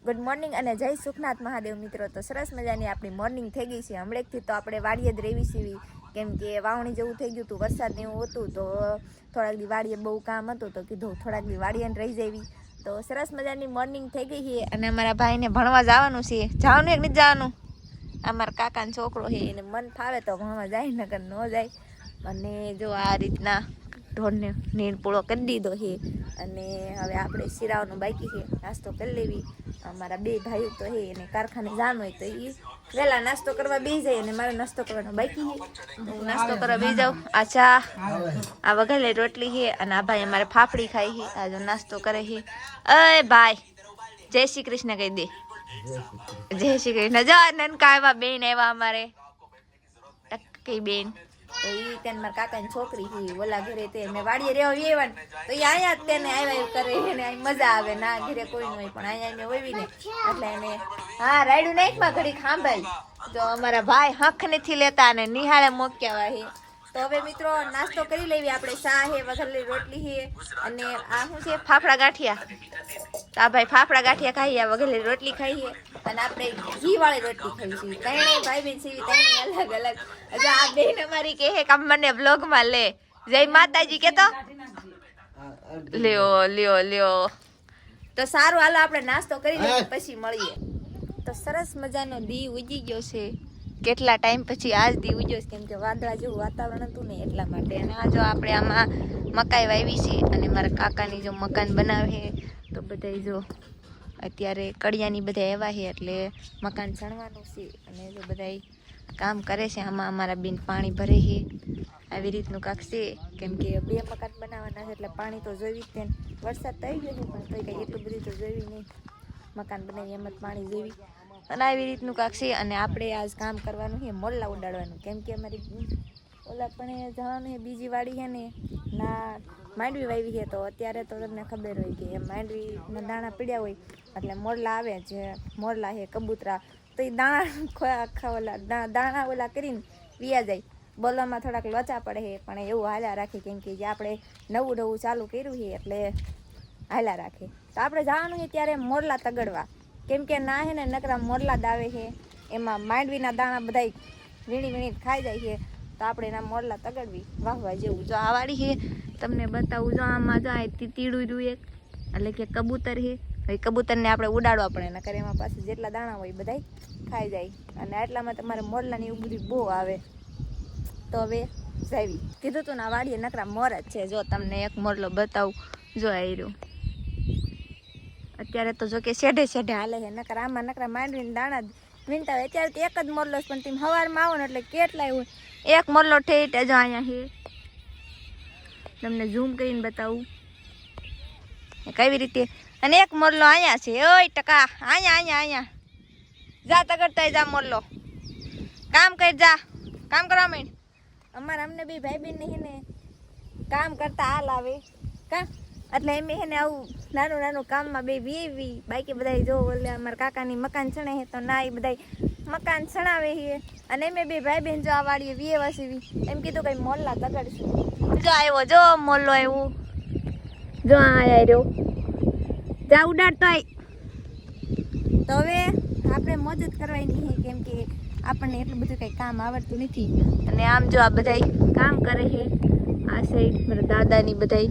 Good morning અને જય સુખનાથ મહાદેવ મિત્રો. તો સરસ મજાની આપણી મોર્નિંગ થઈ ગઈ છે. હમણાંથી તો આપણે વાડીએ જ રહેવી સીવી, કેમ કે વાવણી જેવું થઈ ગયું હતું, વરસાદ ને એવું હતું, તો થોડાક દી વાડીએ બહુ કામ હતું, તો કીધું થોડાક દી વાડીએ રહી જવી. તો સરસ મજાની મોર્નિંગ થઈ ગઈ છે અને અમારા ભાઈને ભણવા જવાનું છે. જવાનું એક નથી જવાનું, અમારા કાકાનો છોકરો છે, એને મન ફાવે તો ભણવા જાય, નકર ન જાય. અને જો આ રીતના ઢોરને નીણ પૂળો કરી દીધો છે અને હવે આપણે શિરાવાનું બાકી છે, નાસ્તો કરી લેવી. અમારા બે ભાઈઓ તો હે એને કારખાને જવાનું હોય તો એ વહેલા નાસ્તો કરવા બેસી જાય અને મારે નાસ્તો કરવાનો બાકી છે. હું નાસ્તો કરવા બેસી જાઉં. આ ચા, આ વઘારેલી રોટલી છે અને આ ભાઈ અમારે ફાફડી ખાઈ છે. આ જો નાસ્તો કરે છે. અય ભાઈ જય શ્રી કૃષ્ણ કહી દે. જય શ્રી કૃષ્ણ. જો નનકા આવ્યા, બેન આવ્યા અમારે, ટક્કી બેન. તો એ તેને મારા કાકાની છોકરી છે, ઓલા ઘરે તે મેં વાડીએ રહેવા એવા તો એ અહીંયા જ તેને આવ્યા કરે એને અહીં મજા આવે. ના ઘરે કોઈ ન હોય પણ અહીંયા એને હોય ને એટલે એને હા રાયડું નાખમાં ઘડી ખાંભાઈ. તો અમારા ભાઈ હખ નથી લેતા અને નિહાળે મોક્યા છે. તો હવે મિત્રો નાસ્તો કરી લેવી આપણે. ચા છે, વઘારેલી રોટલી છે અને આ શું છે ફાફડા ગાંઠિયા. તો આ ભાઈ ફાફડા ગાંઠિયા ખાઈએ, આ વઘારેલી રોટલી ખાઈએ અને આપણે ઘી વાળી રોટલી ખાઈશું. ત્રણેય ભાઈ બેન સીવી, ત્રણેય અલગ અલગ. હજુ આ બેન અમારી કહે કે મને બ્લોગમાં લે. જય માતાજી કે તો લ્યો લ્યો લ્યો. તો સારું હાલો આપણે નાસ્તો કરી લઈએ પછી મળીએ. તો સરસ મજાનો દી ઉગી ગયો છે. કેટલા ટાઈમ પછી આજ દી ઉગ્યો છે, કેમ કે વાદળા જેવું વાતાવરણ હતું ને એટલા માટે. અને આ જો આપણે આમાં મકાઈ વાવી છે અને મારા કાકાની જો મકાન બનાવે તો બધા જો અત્યારે કડિયાની બધા એવા છે એટલે મકાન ચણવાનું છે અને જો બધા કામ કરે છે. આમાં અમારા બેન પાણી ભરે છે. આવી રીતનું કાંક છે, કેમ કે બે મકાન બનાવવાના છે એટલે પાણી તો જોઈ જ. તેને વરસાદ તો આવી ગયો છે પણ તો કંઈ એટલું બધું તો જોઈ નહીં. મકાન બનાવી એમ જ પાણી જોઈ અને આવી રીતનું કાંક છે. અને આપણે આજ કામ કરવાનું છે, મોરલા ઉડાડવાનું, કેમ કે અમારી ઓલા પણ જવાનું છે બીજી વાડી છે ને ના માંડવી વાવી છે. તો અત્યારે તો તમને ખબર હોય કે માંડવીના દાણા પીડ્યા હોય એટલે મોરલા આવે. જે મોરલા છે કબૂતરા, તો એ દાણા આખા ઓલા દાણા ઓલા કરીને વિયા જાય. બોલવામાં થોડાક લોચા પડે છે પણ એવું હાલ્યા રાખે, કેમ કે જે આપણે નવું નવું ચાલુ કર્યું છે એટલે હાલ્યા રાખે. તો આપણે જવાનું છે ત્યારે મોરલા તગડવા, કેમ કે ના હે ને નકરા મોરલા દાવે છે, એમાં માંડવીના દાણા બધા વીણી વીણી ખાઈ જાય છે. તો આપણે એના મોરલા તગડવી, વાહવા જેવું. જો આ વાડી છે તમને બતાવું. જો આમાં જો આ તીડું રહ્યું એક, એટલે કે કબૂતર છે. એ કબૂતરને આપણે ઉડાડવા પડે, નકર એમાં પાસે જેટલા દાણા હોય બધા ખાઈ જાય. અને આટલામાં તમારે મોરલાની એવું બધું બહુ આવે. તો હવે જાવી કીધું તું ને વાડીએ નકરા મોર જ છે. જો તમને એક મોરલો બતાવું, જો આવી રહ્યું. અત્યારે તો જો કે શેઢે શેઢે હાલે છે, નકર આમાં નકરા માંડવીને દાણા વીણતા હોય. અત્યારે તો એક જ મોરલો પણ તમે સવારમાં આવો ને એટલે કેટલાય હોય. એક મોરલો ઠેઠ જો અહીંયા છે, તમને ઝૂમ કરીને બતાવું કેવી રીતે. અને એક મોરલો અહીંયા છે. ઓય ટકા અહીંયા અહીંયા અહીંયા જા તગડતા જા મોરલો. કામ કરી જા, કામ કરવા માંડ. અમારે અમને બે ભાઈ બેન ને ને કામ કરતા હાલ આવે કા, એટલે એમ હે ને આવું નાનું નાનું કામમાં બે વીવી. બાકી બધા જો ઓલે અમારા કાકાની મકાન છણે છે તો ના એ બધા મકાન છણાવે છે. અને એમ બે ભાઈ બેન જો આ વાડીએ વીએ વાસીવી એમ કીધું કઈ મોરલા તગડશું. જો આવ્યો, જો મોરલો આવ્યો, જો આયા રહ્યો. જા ઉડાડતો આય. તો હવે આપણે મોજ જ કરવાની છે, કેમ કે આપણને એટલું બધું કંઈ કામ આવડતું નથી. અને આમ જો આ બધા કામ કરે છે આ સાઈડ મારા દાદાની બધા.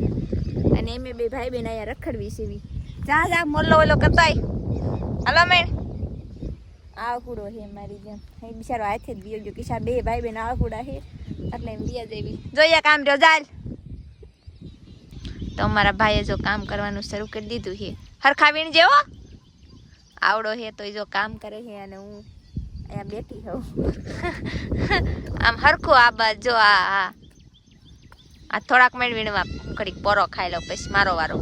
અને એમ બે ભાઈ બેન અહીંયા રખડવી સીવી. જા જા મોરલો ઓલો કરતાય હાલો મેં. આવકુડો છે મારી જેમ, એ બિચારો હાથે જ બીયો ગયો. કિસ્સા બે ભાઈ બેન આવકુડા છે એટલે એમ બીયા જેવી. જોઈએ કામ રહ્યો ચાલ. તો અમારા ભાઈએ જો કામ કરવાનું શરૂ કરી દીધું છે. હરખાવીણ જેવો આવડો છે તો એ જો કામ કરે છે અને હું અહીંયા બેઠી હોઉં આમ હરખું. આ બાદ જો આ થોડાક મિનિટ વીણવા ઘડીક પોરો ખાઈ લો પછી મારો વારો.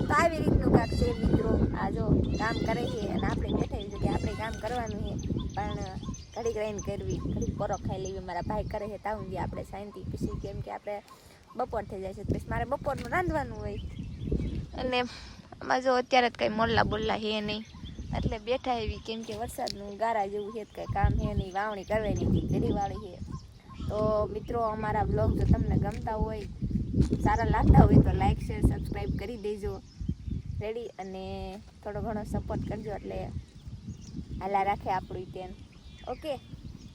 તો આવી રીતનું કાંક છે મિત્રો. આ જો કામ કરે છે અને આપણે બેઠા છે કે આપણે કામ કરવાનું છે પણ ઘડીક રહીને કરવી, ઘડીક પોરો ખાઈ લેવી. મારા ભાઈ કરે છે તાવું જે આપણે શાંતિ પછી, કેમ કે આપણે બપોર થઈ જાય છે પછી મારે બપોરનું રાંધવાનું હોય. અને આમાં જો અત્યારે જ કંઈ મોરલા બોલલા છે નહીં એટલે બેઠા એવી, કેમ કે વરસાદનું ગારા જેવું છે કંઈ કામ છે નહીં. વાવણી કરવાની હતી, ઘડીવાળી છે. તો મિત્રો અમારા બ્લોગ જો તમને ગમતા હોય, સારા લાગતા હોય તો લાઈક શેર સબસ્ક્રાઈબ કરી દેજો. રેડી, અને થોડો ઘણો સપોર્ટ કરજો એટલે હાલા રાખે આપણું તેન. ઓકે,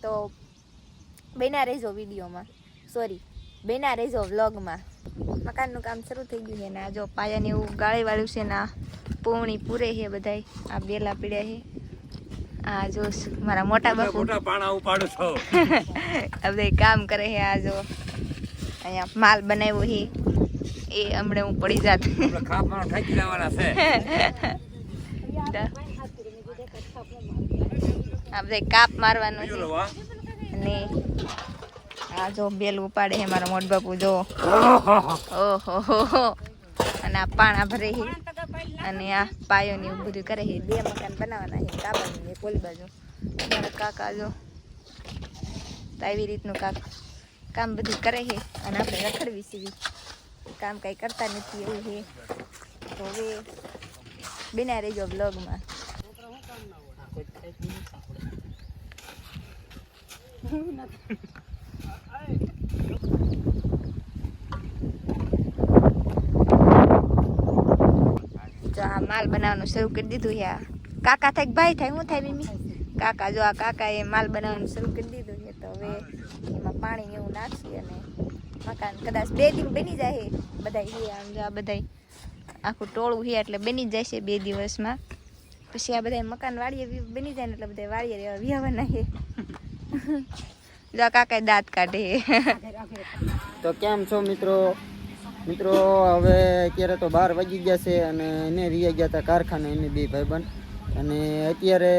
તો બેના રહેજો વિડીયોમાં, સોરી બેના રહેજો વ્લોગમાં. મકાનનું કામ શરૂ થઈ ગયું છે ને આ જો પાયાને એવું ગાળી વાળ્યું છે ને આ પૂણી પૂરે છે બધાય. આ બેલા પીડ્યા છે. આ જો મારા મોટા બાપુ મોટા પાણા ઉપાડો છો. આ બધા કામ કરે છે. આ જો અહીંયા માલ બનાવ્યો છે એ હમણાં હું પડી જાત. આ બધા કાપ મારવાનું છે. અને આ જો બેલ ઉપાડે છે મારા મોટ બાપુ જો. ઓહો, અને આ પાણા ભરે છે અને આ પાયો ને એવું બધું કરે છે. 2 મકાન બનાવવાના છે, કાબાની ને કોલી બાજુ. મારા કાકા જો તો આવી રીતનું કામ બધું કરે છે અને આપણે રખડવી સીવી કામ કઈ કરતા નથી એવું છે. તો હવે બિના રહેજો બ્લોગમાં. જો આ માલ બનાવવાનું શરૂ કરી દીધું છે. આ કાકા થાય ભાઈ થાય શું થાય મમ્મી? કાકા જો આ કાકા એ માલ બનાવવાનું શરૂ કરી દીધું છે. તો હવે એમાં પાણી એવું નાખી અને મકાન કદાચ 2 દિન બની જાય બધા. આમ જો આ બધા આખું ટોળું છે એટલે બની જ જાય છે 2 દિવસમાં. પછી આ બધા મકાન વાડીએ બની જાય ને એટલે બધા વાડીએ રહેવા વિયાવાના છે. જો કાકા દાંત કાઢે. તો કેમ છો મિત્રો? હવે અત્યારે તો 12 વાગી ગયા છે અને એને રિયા ગયા હતા કારખાને, એને 2 ભાઈબંધ. અને અત્યારે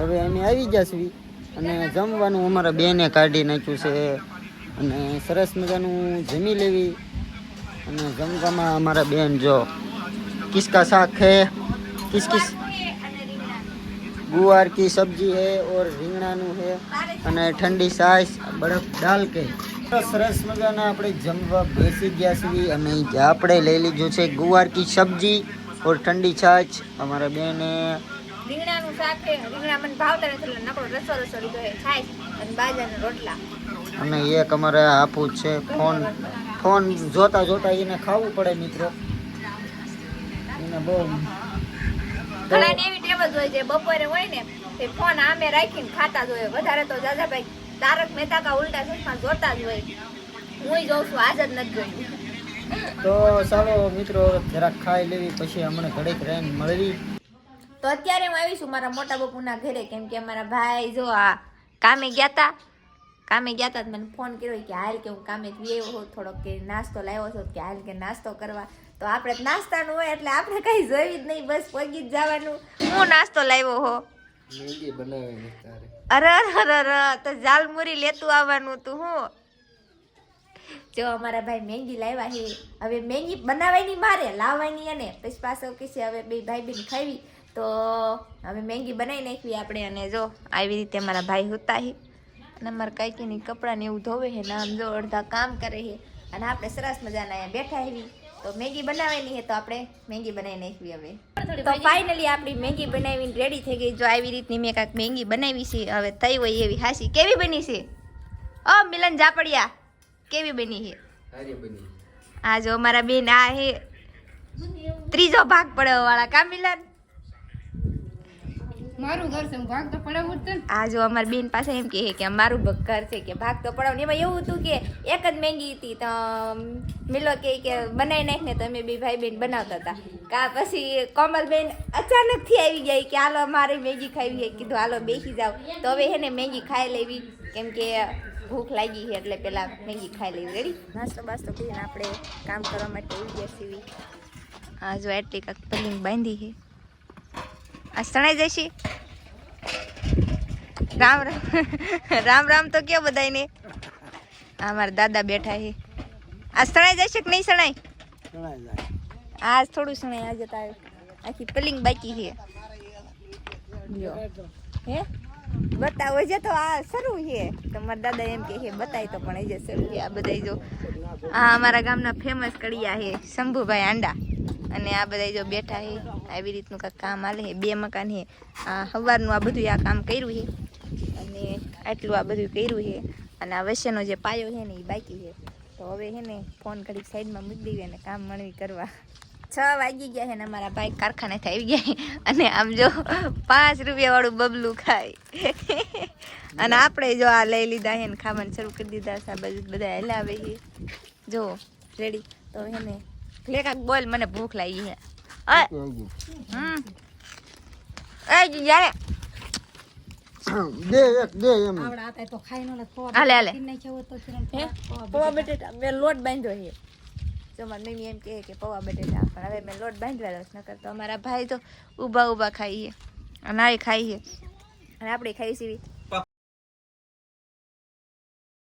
હવે અમે આવી ગયા છીએ અને જમવાનું અમારા બેને કાઢી નાખ્યું છે અને સરસ મજાનું જમી લેવી. અને જમવામાં અમારા બેન જો કિસકા શાક है, किस गुआर की सब्जी है और રીંગણાનું है અને ઠંડી છાશ બરફ ડાલ કે સરસ મજાના આપણે જમવા બેસી ગયા છીએ. અને આપણે લઈ લીધું છે ગુવાર કી સબ્જી और ઠંડી છાશ. અમારા બેને રીંગણાનું શાક છે. રીંગણા મને ભાવતા નથી એટલે નકરો રસો લીધો છે. છાશ અને બાજરાના રોટલા. અને એક અમારે આપું છે ફોન જોતા એને ખાવું પડે મિત્રો. એને બહુ ઘણાને એવી ટેવ જ હોય છે બપોરે હોય ને તે ફોન આમે રાખીને ખાતા જ હોય. વધારે તો દાદાભાઈ તારક મહેતા કા ઉલ્ટા ચશ્મા જોતા જ હોય. હું જોઉં છું, આજ જ નથી જોયું. તો ચાલો મિત્રો જરાક ખાઈ લેવી પછી હમણાં ઘડીક રહીને મળવી. તો અત્યારે હું આવી છું મારા મોટા બાપુના ઘરે, કેમ કે અમારા ભાઈ જો આ કામે ગયા હતા મને ફોન કર્યો કે હાલ કે હું કામે આવ્યો હોઉં, થોડોક કે નાસ્તો લાવ્યો છો કે હાલ કે નાસ્તો કરવા. તો આપણે નાસ્તાનું હોય એટલે આપણે કઈ જોઈ જ નહીં, બસ પગી જ જવાનું. હું નાસ્તો લાવ્યો હો મેગી બનાવીને તારે. અરે તો જાલમુરી લેતું આવવાનું તું. હું જો અમારા ભાઈ મેગી લાવ્યા છે. હવે મેગી બનાવવાની મારે લાવવાની અને પછી પાછો કે હવે 2 ભાઈ બેન ખાવી. તો હવે મેગી બનાવી નાખવી આપણે. અને જો આવી રીતે મારા ભાઈ હોતા છે અને અમારા કાકીની કપડાં ને એવું ધોવે છે ને આમ જો અડધા કામ કરે છે અને આપણે સરસ મજાના અહીંયા બેઠા આવી. તો મેગી બનાવવાની છે તો આપણે મેગી બનાવી નાખવી. હવે તો ફાઇનલી આપણી મેગી બનાવીને રેડી થઈ ગઈ. જો આવી રીતની મેં કાંઈક મેગી બનાવી છે. હવે થઈ હોય એવી હાસી. કેવી બની છે મિલન જાપડિયા? કેવી બની છે? આ જો અમારા બેન આ હે 3જો ભાગ પડવા વાળા. કા મિલન? મારું ઘર છે, ભાગ તો પડાવવું જ. આ જો અમારી બેન પાસે એમ કહે કે મારું ઘર છે કે ભાગ તો પડાવ. એમાં એવું હતું કે એક જ મેગી હતી તો મિલો કે બનાવી નાખ ને તો અમે 2 ભાઈ બેન બનાવતા હતા. કા પછી કોમલબેન અચાનકથી આવી ગયા કે હાલો મારે મેગી ખાવી છે. કીધું હાલો બેસી જાવ. તો હવે હે ને મેગી ખાઈ લેવી કેમ કે ભૂખ લાગી છે એટલે પેલા મેગી ખાઈ લેવી. રેડી નાસ્તો બાસ્તો કરીને આપણે કામ કરવા માટે આવી ગયા છીએ. આ જો એટલી કાંક પલિંગ બાંધી છે. આ સણાઈ જશે. રામ રામ તો કયો બધાને. આ મારા દાદા બેઠા છે. આ સણાઈ જશે કે નહીં સણાય? આજ થોડું સણાય. આજે તારે આખી પલિંગ બાકી છે. હે બતાવો છે તો આ શરૂ છે. તો મારા દાદા એમ કે બતાય તો પણ એ શરૂ છે. આ બધા જો આ અમારા ગામના ફેમસ કડિયા છે શંભુભાઈ આંડા. અને આ બધા જો બેઠા છે. આવી રીતનું કાંઈક કામ હાલે છે. 2 મકાન છે. આ સવારનું આ બધું આ કામ કર્યું છે અને આટલું આ બધું કર્યું છે. અને આ વચ્ચેનો જે પાયો છે ને એ બાકી છે. તો હવે છે ને ફોન ઘડીક સાઈડમાં મૂકી દઈએ અને કામ મણવી કરવા 6 વાગી ગયા છે ને અમારા ભાઈ કારખાનેથી આવી ગયા અને આમ જો 5 રૂપિયા વાળું બબલું ખાય અને આપણે જો આ લઈ લીધા છે ને ખાવાનું શરૂ કરી દીધા છે. આ બાજુ બધા હલાવે છે જો રેડી. તો એને લેકાક બોલ, મને ભૂખ લાગી છે. યારે દે એક દે એમ આવડા હતા તો ખાઈ નો પૌવા હાલે હાલે નાખ્યા હોય તો કિરણ પૌવા બટેટા મેં લોટ બાંધ્યો છે. જો મારી મમ્મી એમ કહે કે પૌવા બટેટા, પણ હવે મેં લોટ બાંધવાનો જ નકર તો અમારા ભાઈ તો ઊભા ઊભા ખાઈએ અને આ ખાઈએ અને આપણે ખાઈ સીવી